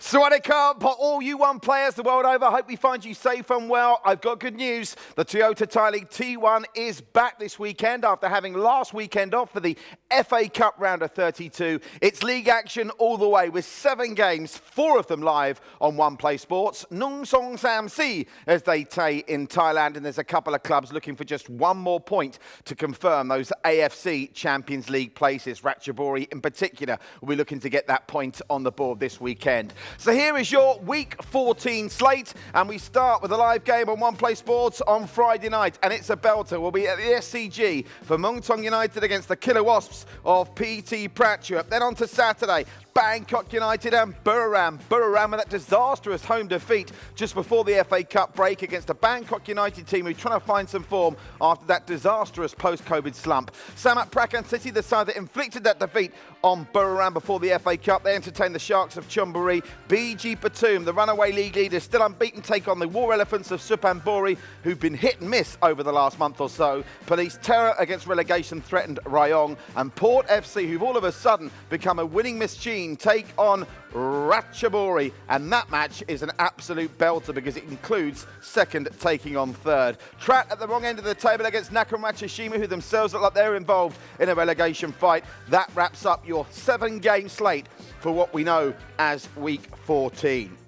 Swadika, all you One players the world over, hope we find you safe and well. I've got good news. The Toyota Thai League T1 is back this weekend after having last weekend off for the FA Cup round of 32. It's league action all the way with 7 games, 4 of them live on One Play Sports. Nung Song Sam Si, as they say in Thailand, and there's a couple of clubs looking for just one more point to confirm those AFC Champions League places. Ratchaburi in particular will be looking to get that point on the board this weekend. So here is your Week 14 slate, and we start with a live game on One Play Sports on Friday night, and it's a belter. We'll be at the SCG for Muang Thong United against the Killer Wasps of PT Prachuap. Then on to Saturday, Bangkok United and Buriram. Buriram with that disastrous home defeat just before the FA Cup break against a Bangkok United team who's trying to find some form after that disastrous post-COVID slump. Samut Prakan City, the side that inflicted that defeat on Buriram before the FA Cup. They entertain the Sharks of Chonburi. BG Patum, the runaway league leaders, still unbeaten, take on the War Elephants of Suphanburi, who've been hit and miss over the last month or so. Police Terror against relegation-threatened Rayong. And Port FC, who've all of a sudden become a winning machine, take on Ratchaburi, and that match is an absolute belter because it includes second taking on third. Trat at the wrong end of the table against Nakhon Ratchashima, who themselves look like they're involved in a relegation fight. That wraps up your 7-game slate for what we know as Week 14.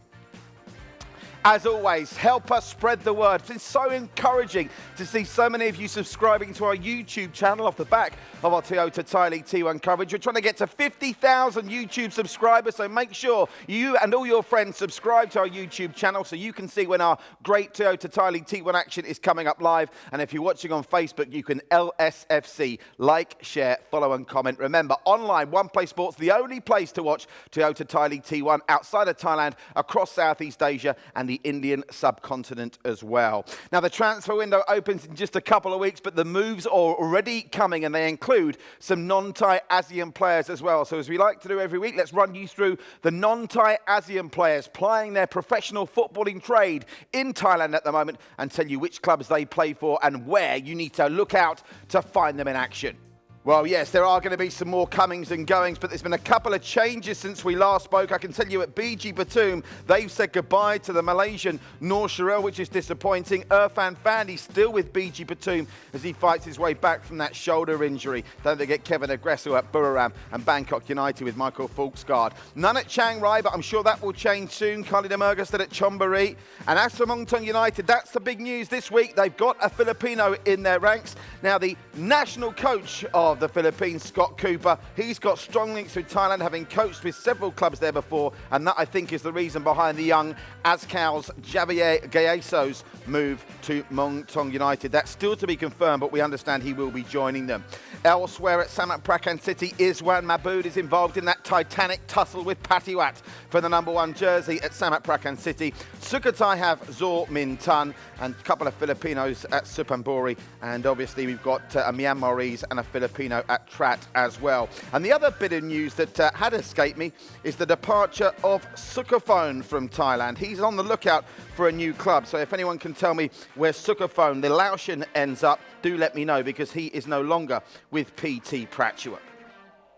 As always, help us spread the word. It's been so encouraging to see so many of you subscribing to our YouTube channel off the back of our Toyota Thai League T1 coverage. We're trying to get to 50,000 YouTube subscribers, so make sure you and all your friends subscribe to our YouTube channel so you can see when our great Toyota Thai League T1 action is coming up live. And if you're watching on Facebook, you can LSFC, like, share, follow and comment. Remember, online, One Play Sports, the only place to watch Toyota Thai League T1 outside of Thailand, across Southeast Asia and the Indian subcontinent as well. Now, the transfer window opens in just a couple of weeks, but the moves are already coming, and they include some non-Thai ASEAN players as well. So as we like to do every week, let's run you through the non-Thai ASEAN players plying their professional footballing trade in Thailand at the moment and tell you which clubs they play for and where you need to look out to find them in action. Well, yes, there are going to be some more comings and goings, but there's been a couple of changes since we last spoke. I can tell you at BG Patum, they've said goodbye to the Malaysian Noor Sharel, which is disappointing. Irfan Fandi still with BG Patum as he fights his way back from that shoulder injury. Don't forget Kevin Agresso at Buriram and Bangkok United with Michael Fulksgaard. None at Chiang Rai, but I'm sure that will change soon. Khalid Emergasted at Chonburi. And as for Muang Thong United, that's the big news this week. They've got a Filipino in their ranks. Now, the national coach of the Philippines, Scott Cooper, he's got strong links with Thailand, having coached with several clubs there before, and that, I think, is the reason behind the young Azcal's Javier Gaeso's move to Muang Thong United. That's still to be confirmed, but we understand he will be joining them. Elsewhere at Samut Prakan City, Iswan Mabood is involved in that titanic tussle with Patiwat for the number 1 jersey at Samut Prakan City. Sukhothai have Zor Min Tun and a couple of Filipinos at Suphanburi, and obviously we've got a Myanmarese and a Filipino at Trat as well. And the other bit of news that had escaped me is the departure of Sukhophone from Thailand. He's on the lookout for a new club, so if anyone can tell me where Sukhophone, the Laotian, ends up, do let me know, because he is no longer with PT Prachuap.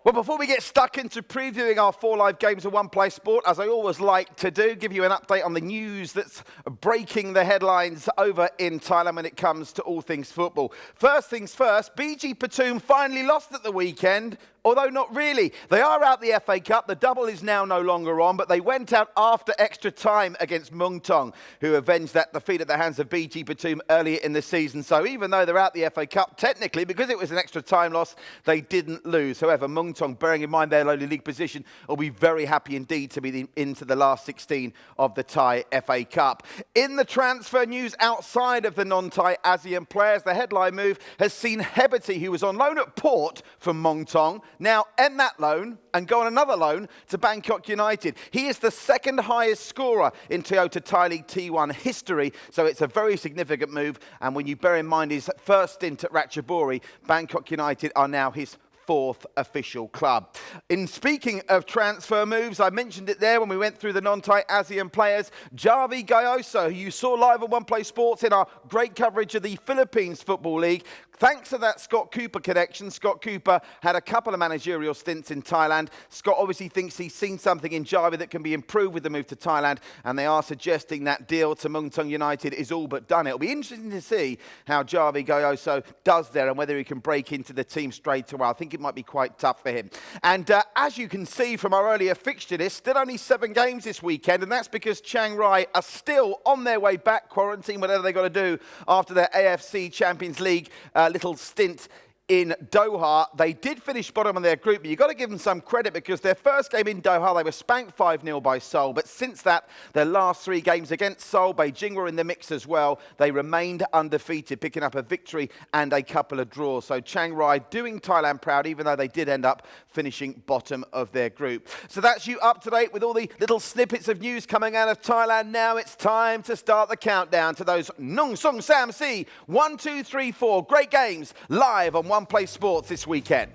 Well, before we get stuck into previewing our 4 live games of One Play Sport, as I always like to do, give you an update on the news that's breaking the headlines over in Thailand when it comes to all things football. First things first, BG Patum finally lost at the weekend, although not really. They are out the FA Cup. The double is now no longer on, but they went out after extra time against Muang Thong, who avenged that defeat at the hands of BG Patum earlier in the season. So even though they're out the FA Cup, technically, because it was an extra time loss, they didn't lose. However, Muang Thong, bearing in mind their lowly league position, will be very happy indeed to be into the last 16 of the Thai FA Cup. In the transfer news outside of the non-Thai ASEAN players, the headline move has seen Heberty, who was on loan at Port from Muang Thong, now end that loan and go on another loan to Bangkok United. He is the second highest scorer in Toyota Thai League T1 history, so it's a very significant move. And when you bear in mind his first stint at Ratchaburi, Bangkok United are now his 4th official club. In speaking of transfer moves, I mentioned it there when we went through the non-Thai ASEAN players. Javi Gayoso, who you saw live on One Play Sports in our great coverage of the Philippines Football League, thanks to that Scott Cooper connection, Scott Cooper had a couple of managerial stints in Thailand. Scott obviously thinks he's seen something in Javi that can be improved with the move to Thailand, and they are suggesting that deal to Muangthong United is all but done. It'll be interesting to see how Javi Gayoso does there and whether he can break into the team straight away. I think it might be quite tough for him. And as you can see from our earlier fixture list, still only 7 games this weekend, and that's because Chiang Rai are still on their way back, quarantine, whatever they've got to do after their AFC Champions League little stint in Doha. They did finish bottom of their group, but you've got to give them some credit because their first game in Doha, they were spanked 5-0 by Seoul. But since that, their last 3 games against Seoul, Beijing were in the mix as well. They remained undefeated, picking up a victory and a couple of draws. So Chiang Rai doing Thailand proud, even though they did end up finishing bottom of their group. So that's you up to date with all the little snippets of news coming out of Thailand. Now it's time to start the countdown to those Nung Sung Sam Si 1, 2, 3, 4 great games live on One Play Sports this weekend.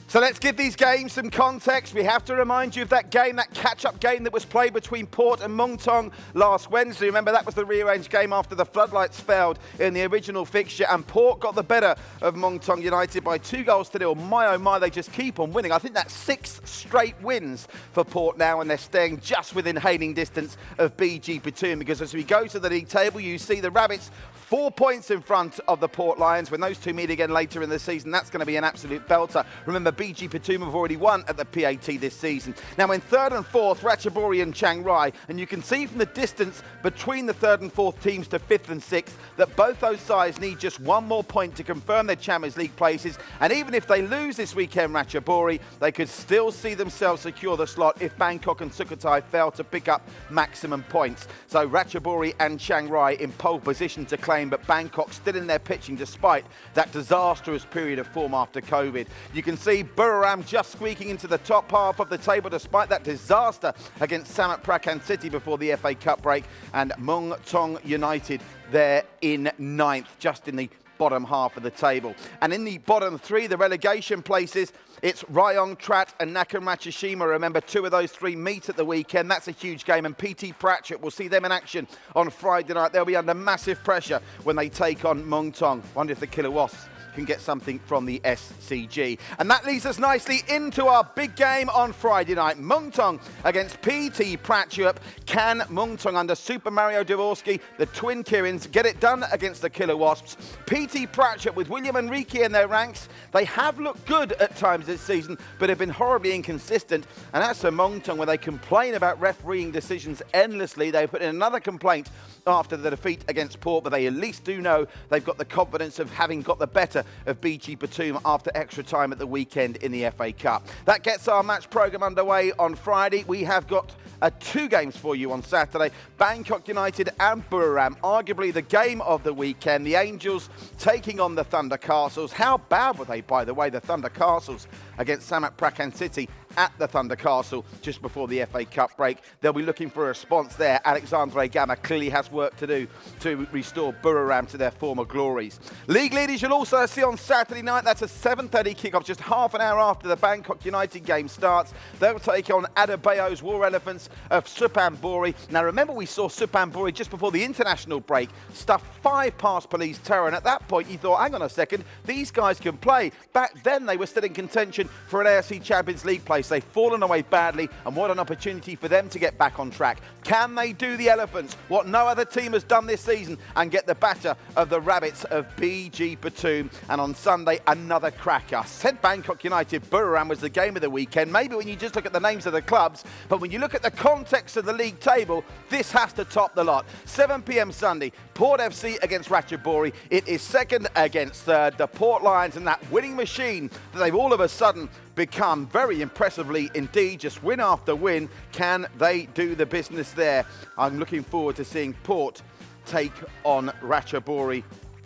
So let's give these games some context. We have to remind you of that game, that catch-up game that was played between Port and Muangthong last Wednesday. Remember, that was the rearranged game after the floodlights failed in the original fixture, and Port got the better of Muangthong United by 2-0. My, oh my, they just keep on winning. I think that's 6 straight wins for Port now, and they're staying just within hailing distance of BG Batum, because as we go to the league table, you see the Rabbits 4 points in front of the Port Lions. When those two meet again later in the season, that's going to be an absolute belter. Remember, BG Batum have already won at the PAT this season. Now in 3rd and 4th, Ratchaburi and Chiang Rai, and you can see from the distance between the 3rd and 4th teams to 5th and 6th that both those sides need just one more point to confirm their Champions League places. And even if they lose this weekend, Ratchaburi, they could still see themselves secure the slot if Bangkok and Sukhothai fail to pick up maximum points. So Ratchaburi and Chiang Rai in pole position to claim, but Bangkok still in their pitching despite that disastrous period of form after COVID. You can see Buriram just squeaking into the top half of the table despite that disaster against Samut Prakan City before the FA Cup break, and Muangthong United there in 9th, just in the bottom half of the table. And in the bottom 3, the relegation places, it's Rayong, Trat and Nakhon Ratchashima. Remember, 2 of those 3 meet at the weekend. That's a huge game, and PT Pratchett will see them in action on Friday night. They'll be under massive pressure when they take on Muangthong. Wonder if the Killer Wasps can get something from the SCG. And that leads us nicely into our big game on Friday night. Muangthong against PT Prachuap. Can Muangthong under Super Mario Dvorsky, the twin Kirins, get it done against the Killer Wasps? PT Prachuap with William Enrique in their ranks. They have looked good at times this season, but have been horribly inconsistent. And that's for Muangthong, where they complain about refereeing decisions endlessly. They put in another complaint after the defeat against Port, but they at least do know they've got the confidence of having got the better of BG Batum after extra time at the weekend in the FA Cup. That gets our match programme underway on Friday. We have got 2 games for you on Saturday. Bangkok United and Buriram, arguably the game of the weekend. The Angels taking on the Thunder Castles. How bad were they, by the way, the Thunder Castles, against Samut Prakan City at the Thunder Castle just before the FA Cup break? They'll be looking for a response there. Alexandre Gamma clearly has work to do to restore Buriram to their former glories. League leaders you'll also see on Saturday night. That's a 7:30 kickoff, just half an hour after the Bangkok United game starts. They'll take on Adebayo's War Elephants of Suphanburi. Now remember, we saw Suphanburi just before the international break stuff 5 past Police Terror, and at that point you thought, hang on a second, these guys can play. Back then they were still in contention for an AFC Champions League place. They've fallen away badly, and what an opportunity for them to get back on track. Can they do the Elephants what no other team has done this season and get the batter of the Rabbits of BG Batum? And on Sunday, another cracker. Said Bangkok United, Buriram was the game of the weekend. Maybe when you just look at the names of the clubs, but when you look at the context of the league table, this has to top the lot. 7 p.m. Sunday, Port FC against Ratchaburi. It is 2nd against 3rd. The Port Lions and that winning machine that they've all of a sudden become very impressively indeed, just win after win. Can they do the business there? I'm looking forward to seeing Port take on Ratchaburi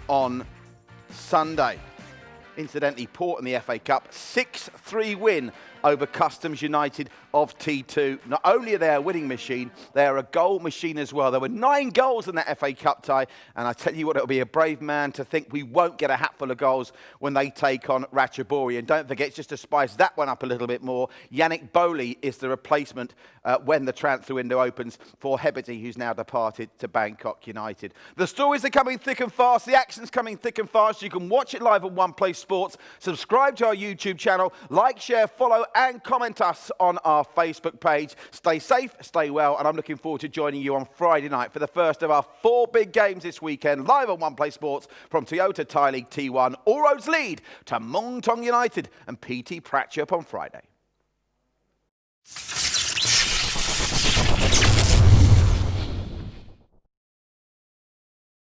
on Sunday. Incidentally, Port in the FA Cup, 6-3 win over Customs United of T2. Not only are they a winning machine, they are a goal machine as well. There were 9 goals in that FA Cup tie, and I tell you what, it'll be a brave man to think we won't get a hatful of goals when they take on Ratchaburi. And don't forget, just to spice that one up a little bit more, Yannick Bowley is the replacement when the transfer window opens for Heberty, who's now departed to Bangkok United. The stories are coming thick and fast. The action's coming thick and fast. You can watch it live on One Place Sports. Subscribe to our YouTube channel. Like, share, follow, and comment us on our Facebook page. Stay safe, stay well, and I'm looking forward to joining you on Friday night for the first of our 4 big games this weekend, live on One Place Sports from Toyota Thai League T1. All roads lead to Muangthong United and PT Prachuap on Friday.